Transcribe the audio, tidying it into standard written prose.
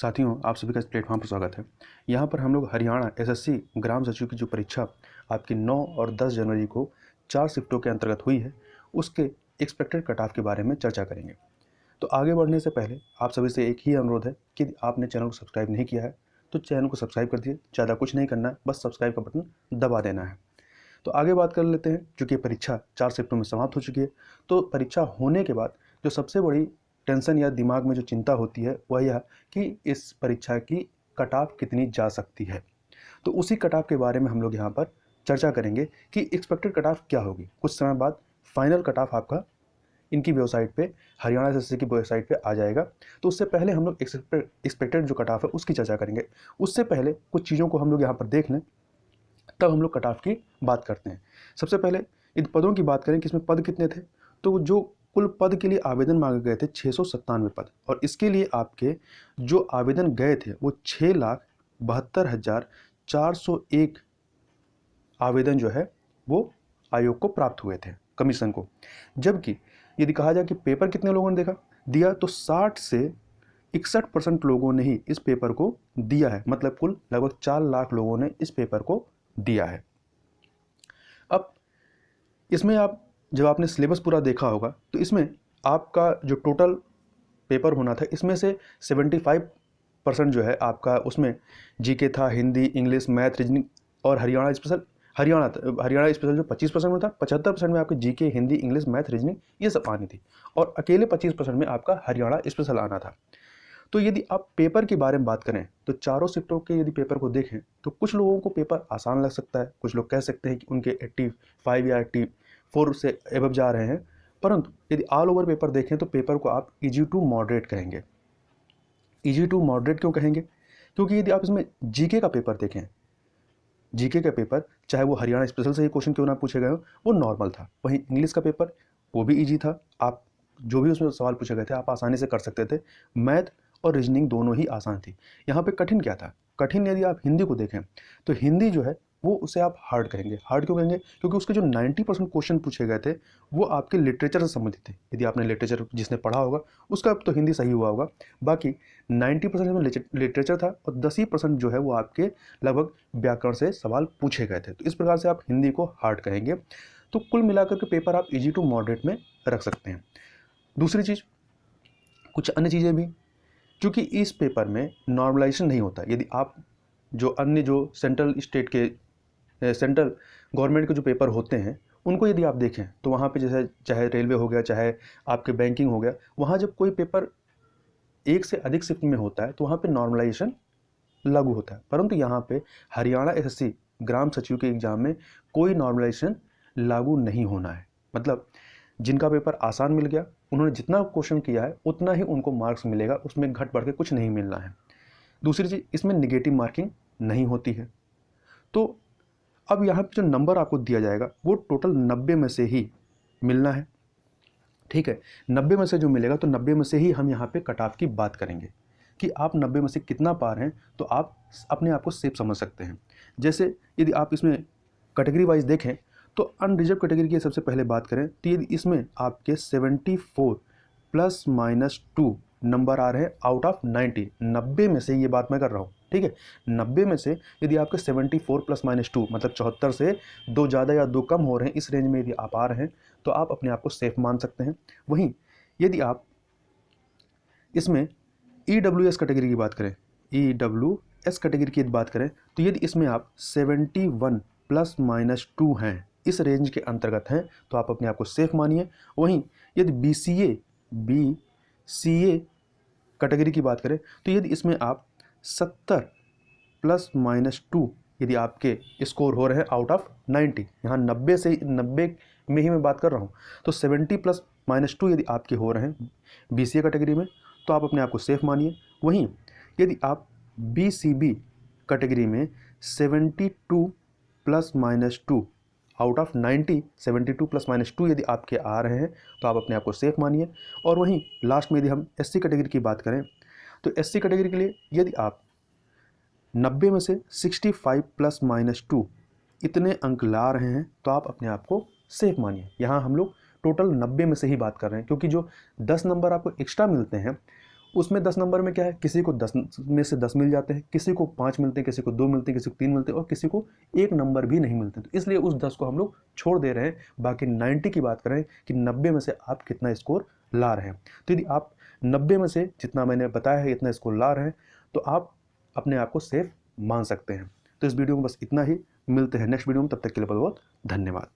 साथियों, आप सभी का इस प्लेटफॉर्म पर स्वागत है। यहाँ पर हम लोग हरियाणा एसएससी ग्राम सचिव की जो परीक्षा आपकी 9 और 10 जनवरी को 4 शिफ्टों के अंतर्गत हुई है, उसके एक्सपेक्टेड कट ऑफ के बारे में चर्चा करेंगे। तो आगे बढ़ने से पहले आप सभी से एक ही अनुरोध है कि आपने चैनल को सब्सक्राइब नहीं किया है तो चैनल को सब्सक्राइब कर दिए। ज़्यादा कुछ नहीं करना है, बस सब्सक्राइब का बटन दबा देना है। तो आगे बात कर लेते हैं। चूँकि परीक्षा 4 शिफ्टों में समाप्त हो चुकी है, तो परीक्षा होने के बाद जो सबसे बड़ी टेंशन या दिमाग में जो चिंता होती है वह यह कि इस परीक्षा की कट ऑफ कितनी जा सकती है। तो उसी कट ऑफ के बारे में हम लोग यहाँ पर चर्चा करेंगे कि एक्सपेक्टेड कट ऑफ क्या होगी। कुछ समय बाद फाइनल कट ऑफ आपका इनकी वेबसाइट पे, हरियाणा एसएससी की वेबसाइट पे आ जाएगा। तो उससे पहले हम लोग एक्सपेक्टेड जो कट ऑफ है उसकी चर्चा करेंगे। उससे पहले कुछ चीज़ों को हम लोग यहाँ पर देख लें, तब हम लोग कट ऑफ की बात करते हैं। सबसे पहले इन पदों की बात करें कि इसमें पद कितने थे। तो जो कुल पद के लिए आवेदन मांगे गए थे 697 पद, और इसके लिए आपके जो आवेदन गए थे वो 6,72,401 आवेदन जो है वो आयोग को प्राप्त हुए थे, कमीशन को। जबकि यदि कहा जाए कि पेपर कितने लोगों ने दिया, तो 60 से 61% लोगों ने ही इस पेपर को दिया है। मतलब कुल लगभग 4 लाख लोगों ने इस पेपर को दिया है। अब इसमें आप जब आपने सिलेबस पूरा देखा होगा तो इसमें आपका जो टोटल पेपर होना था, इसमें से 75% जो है आपका उसमें जीके था, हिंदी, इंग्लिश, मैथ, रीजनिंग और हरियाणा स्पेशल जो 25% में था, 75% में आपके GK, Hindi, English, math, reasoning ये सब आनी थी, और अकेले 25% में आपका हरियाणा स्पेशल आना था। तो यदि आप पेपर के बारे में बात करें तो चारों शिफ्टों के यदि पेपर को देखें तो कुछ लोगों को पेपर आसान लग सकता है, कुछ लोग कह सकते हैं कि उनके 85 या 84 से एबव जा रहे हैं। परंतु यदि ऑल ओवर पेपर देखें तो पेपर को आप इजी टू मॉडरेट कहेंगे। इजी टू मॉडरेट क्यों कहेंगे? क्योंकि यदि आप इसमें जीके का पेपर देखें, जीके का पेपर चाहे वो हरियाणा स्पेशल से ही क्वेश्चन क्यों ना पूछे गए हो, वो नॉर्मल था। वहीं इंग्लिश का पेपर वो भी ईजी था, आप जो भी उसमें सवाल पूछे गए थे आप आसानी से कर सकते थे। मैथ और रीजनिंग दोनों ही आसान थी। यहाँ पे कठिन क्या था? कठिन यदि आप हिंदी को देखें तो हिंदी जो है वो उसे आप हार्ड कहेंगे। हार्ड क्यों कहेंगे? क्योंकि उसके जो 90% क्वेश्चन पूछे गए थे वो आपके लिटरेचर से संबंधित थे। यदि आपने लिटरेचर जिसने पढ़ा होगा उसका तो हिंदी सही हुआ होगा। बाकी 90% में लिटरेचर था और 10% जो है वो आपके लगभग व्याकरण से सवाल पूछे गए थे। तो इस प्रकार से आप हिंदी को हार्ड कहेंगे। तो कुल मिलाकर के पेपर आप इजी टू मॉडरेट में रख सकते हैं। दूसरी चीज़, कुछ अन्य चीज़ें भी, क्योंकि इस पेपर में नॉर्मलाइजेशन नहीं होता। यदि आप जो अन्य जो सेंट्रल गवर्नमेंट के जो पेपर होते हैं उनको यदि आप देखें तो वहाँ पे जैसे चाहे रेलवे हो गया, चाहे आपके बैंकिंग हो गया, वहाँ जब कोई पेपर एक से अधिक शिफ्ट में होता है तो वहाँ पे नॉर्मलाइजेशन लागू होता है। परंतु यहाँ पे हरियाणा एसएससी ग्राम सचिव के एग्जाम में कोई नॉर्मलाइजेशन लागू नहीं होना है। मतलब जिनका पेपर आसान मिल गया, उन्होंने जितना क्वेश्चन किया है उतना ही उनको मार्क्स मिलेगा, उसमें घट बढ़ के कुछ नहीं मिलना है। दूसरी चीज़, इसमें नेगेटिव मार्किंग नहीं होती है। तो अब यहाँ पे जो नंबर आपको दिया जाएगा वो टोटल 90 में से ही मिलना है। ठीक है, 90 में से जो मिलेगा तो 90 में से ही हम यहाँ पे कट ऑफ की बात करेंगे कि आप 90 में से कितना पार हैं, तो आप अपने आप को सेफ समझ सकते हैं। जैसे यदि आप इसमें कैटेगरी वाइज देखें तो अनरिजर्व कैटेगरी की सबसे पहले बात करें तो यदि इसमें आपके 74 ±2 नंबर आ रहे हैं आउट ऑफ 90। 90 में से ये बात मैं कर रहा हूँ, ठीक है। 90 में से यदि आपके 74 ±2 मतलब 74 से 2 ज़्यादा या 2 कम हो रहे हैं, इस रेंज में यदि आप आ रहे हैं तो आप अपने आप को सेफ मान सकते हैं। वहीं यदि आप इसमें EWS कैटेगरी की बात करें, EWS कैटेगरी की बात करें तो यदि इसमें आप 71 ±2 हैं, इस रेंज के अंतर्गत हैं, तो आप अपने आप को सेफ मानिए। वहीं यदि BCA कैटेगरी की बात करें तो यदि इसमें आप 70 ±2 यदि आपके स्कोर हो रहे हैं आउट ऑफ 90, यहाँ 90 से 90 में ही मैं बात कर रहा हूँ, तो 70 ±2 यदि आपके हो रहे हैं BCA कैटेगरी में तो आप अपने आप को सेफ मानिए। वहीं यदि आप BCB कैटेगरी में 72 ±2 आउट ऑफ 90, 72 ±2 यदि आपके आ रहे हैं तो आप अपने आप को सेफ मानिए। और वहीं लास्ट में यदि हम SC कैटेगरी की बात करें तो SC कैटेगरी के लिए यदि आप 90 में से 65 ±2 इतने अंक ला रहे हैं तो आप अपने आप को सेफ मानिए। यहाँ हम लोग टोटल 90 में से ही बात कर रहे हैं, क्योंकि जो 10 नंबर आपको एक्स्ट्रा मिलते हैं उसमें 10 नंबर में क्या है, किसी को 10 में से 10 मिल जाते हैं, किसी को 5 मिलते हैं, किसी को 2 मिलते हैं, किसी को 3 मिलते हैं और किसी को 1 नंबर भी नहीं मिलते। तो इसलिए उस 10 को हम लोग छोड़ दे रहे हैं। बाकी 90 की बात करें कि 90 में से आप कितना स्कोर ला रहे हैं। तो यदि आप 90 में से जितना मैंने बताया है इतना स्कोर ला रहे हैं तो आप अपने आप को सेफ मान सकते हैं। तो इस वीडियो में बस इतना ही, मिलते हैं नेक्स्ट वीडियो में, तब तक के लिए बहुत बहुत धन्यवाद।